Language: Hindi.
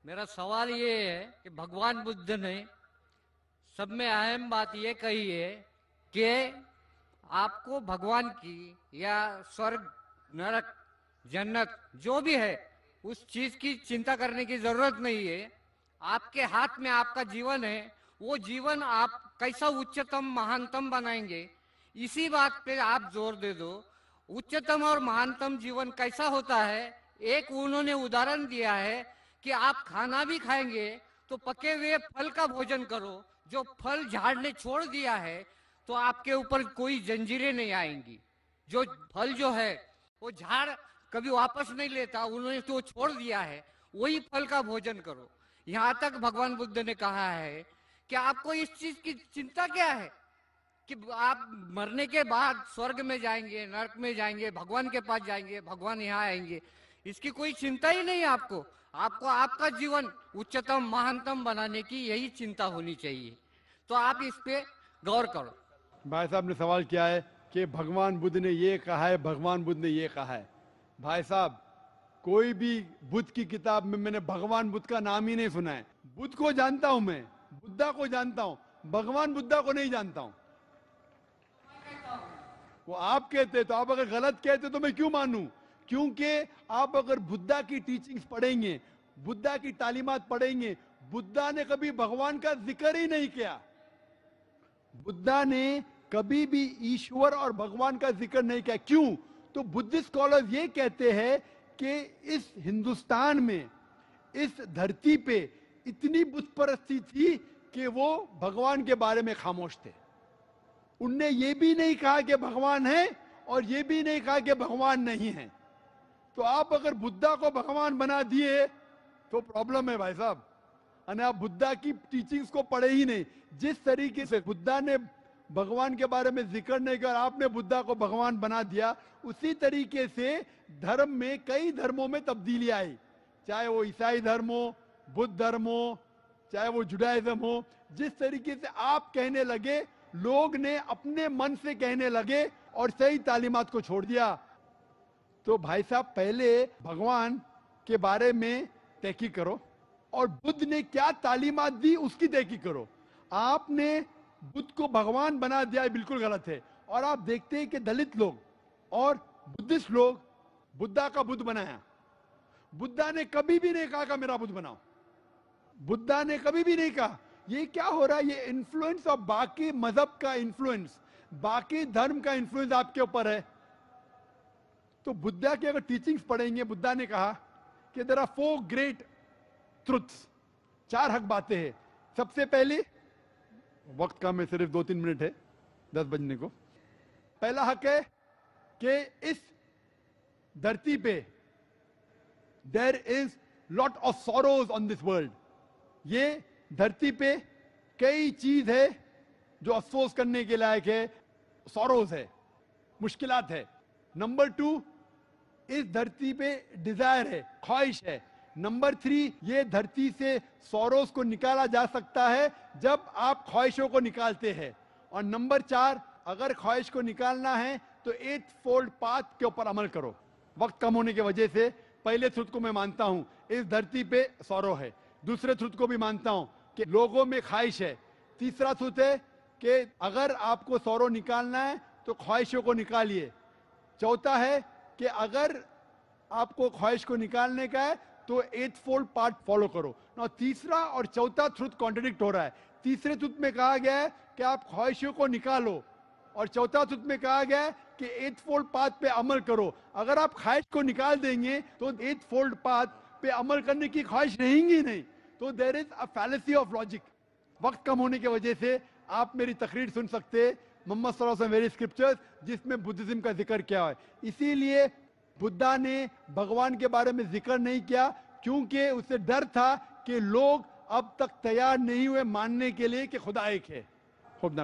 मेरा सवाल ये है कि भगवान बुद्ध ने सब में अहम बात ये कही है कि आपको भगवान की या स्वर्ग, नरक, जन्नत जो भी है उस चीज की चिंता करने की जरूरत नहीं है। आपके हाथ में आपका जीवन है, वो जीवन आप कैसा उच्चतम महानतम बनाएंगे, इसी बात पे आप जोर दे दो। उच्चतम और महानतम जीवन कैसा होता है, एक उन्होंने उदाहरण दिया है कि आप खाना भी खाएंगे तो पके हुए फल का भोजन करो। जो फल झाड़ ने छोड़ दिया है तो आपके ऊपर कोई जंजीरें नहीं आएंगी। जो फल जो है वो झाड़ कभी वापस नहीं लेता, उन्होंने तो छोड़ दिया है, वही फल का भोजन करो। यहाँ तक भगवान बुद्ध ने कहा है कि आपको इस चीज की चिंता क्या है कि आप मरने के बाद स्वर्ग में जाएंगे, नरक में जाएंगे, भगवान के पास जाएंगे, भगवान यहाँ आएंगे, इसकी कोई चिंता ही नहीं है आपको। आपको आपका जीवन उच्चतम महानतम बनाने की यही चिंता होनी चाहिए। तो आप इस पे गौर करो। भाई साहब ने सवाल किया है कि भगवान बुद्ध ने ये कहा है, भगवान बुद्ध ने ये कहा है। भाई साहब, कोई भी बुद्ध की किताब में मैंने भगवान बुद्ध का नाम ही नहीं सुना है। बुद्ध को जानता हूं, मैं बुद्धा को जानता हूं, भगवान बुद्धा को नहीं जानता हूं। वो आप कहते तो, आप अगर गलत कहते तो मैं क्यों मानूं? क्योंकि आप अगर बुद्धा की टीचिंग्स पढ़ेंगे, बुद्धा की तालीमात पढ़ेंगे, बुद्धा ने कभी भगवान का जिक्र ही नहीं किया। बुद्धा ने कभी भी ईश्वर और भगवान का जिक्र नहीं किया। क्यों? तो बुद्धिस्ट स्कॉलर्स ये कहते हैं कि इस हिंदुस्तान में, इस धरती पे इतनी बुत परस्ती थी कि वो भगवान के बारे में खामोश थे। उनने ये भी नहीं कहा कि भगवान है और ये भी नहीं कहा कि भगवान नहीं है। तो आप अगर बुद्धा को भगवान बना दिए तो प्रॉब्लम है भाई साहब। और आप बुद्धा की टीचिंग्स को पढ़े ही नहीं। जिस तरीके से बुद्धा ने भगवान के बारे में जिक्र नहीं किया, आपने बुद्धा को भगवान बना दिया, उसी तरीके से धर्म में कई धर्मों में तब्दीली आई। चाहे वो ईसाई धर्म हो, बुद्ध धर्म हो, चाहे वो जुडाइज्म हो। जिस तरीके से आप कहने लगे, लोग ने अपने मन से कहने लगे और सही तालीमात को छोड़ दिया। तो भाई साहब, पहले भगवान के बारे में तहकीक करो और बुद्ध ने क्या तालीमात दी उसकी तहकीक करो। आपने बुद्ध को भगवान बना दिया, बिल्कुल गलत है। और आप देखते हैं कि दलित लोग और बुद्धिस्ट लोग बुद्धा का बुद्ध बनाया। बुद्धा ने कभी भी नहीं कहा कि मेरा बुद्ध बनाओ। बुद्धा ने कभी भी नहीं कहा। ये क्या हो रहा है? ये इन्फ्लुएंस ऑफ बाकी मजहब का इन्फ्लुएंस, बाकी धर्म का इन्फ्लुएंस आपके ऊपर है। तो बुद्धा की अगर टीचिंग्स पढ़ेंगे, बुद्धा ने कहा कि देयर आर 4 ग्रेट ट्रुथ्स, 4 हक बातें हैं। सबसे पहली, वक्त का में सिर्फ 2-3 मिनट है 10 बजने को। पहला हक है कि इस धरती पे there is lot of sorrows on this world. ये धरती पे कई चीज है जो अफसोस करने के लायक है, सॉरोज है, मुश्किलात है। नंबर 2, इस धरती पे डिजायर है, ख्वाहिश है। नंबर 3, ये धरती से सौरोस को निकाला जा सकता है जब आप ख्वाहिशों को निकालते हैं। और नंबर 4, अगर ख्वाहिश को निकालना है तो 8 फोल्ड पाथ के ऊपर अमल करो। वक्त कम होने की वजह से पहले ट्रुथ को मैं मानता हूं, इस धरती पे सौरो है। दूसरे ट्रुथ को भी मानता हूं कि लोगों में ख्वाहिश है। तीसरा ट्रुथ है कि अगर आपको सौरो निकालना है तो ख्वाहिशों को निकालिए। चौथा है कि अगर आपको ख्वाहिश को निकालने का है तो 8 फोल्ड पार्ट फॉलो करो ना। तीसरा और चौथा ट्रुथ कॉन्ट्रडिक्ट हो रहा है। तीसरे ट्रुथ में कहा गया है कि आप ख्वाहिशों को निकालो और चौथा ट्रुथ में कहा गया है कि 8 फोल्ड पाथ पे अमल करो। अगर आप ख्वाहिश को निकाल देंगे तो 8 फोल्ड पाथ पे अमल करने की ख्वाहिश रहेंगी नहीं। तो there is a fallacy of logic. वक्त कम होने की वजह से आप मेरी तकरीर सुन सकते हैं, मोहम्मद सल्लल्लाहु अलैहि वसल्लम वेरी स्क्रिप्चर्स, जिसमें बुद्धिज्म का जिक्र किया है। इसीलिए बुद्धा ने भगवान के बारे में जिक्र नहीं किया, क्योंकि उसे डर था कि लोग अब तक तैयार नहीं हुए मानने के लिए कि खुदा एक है। खूब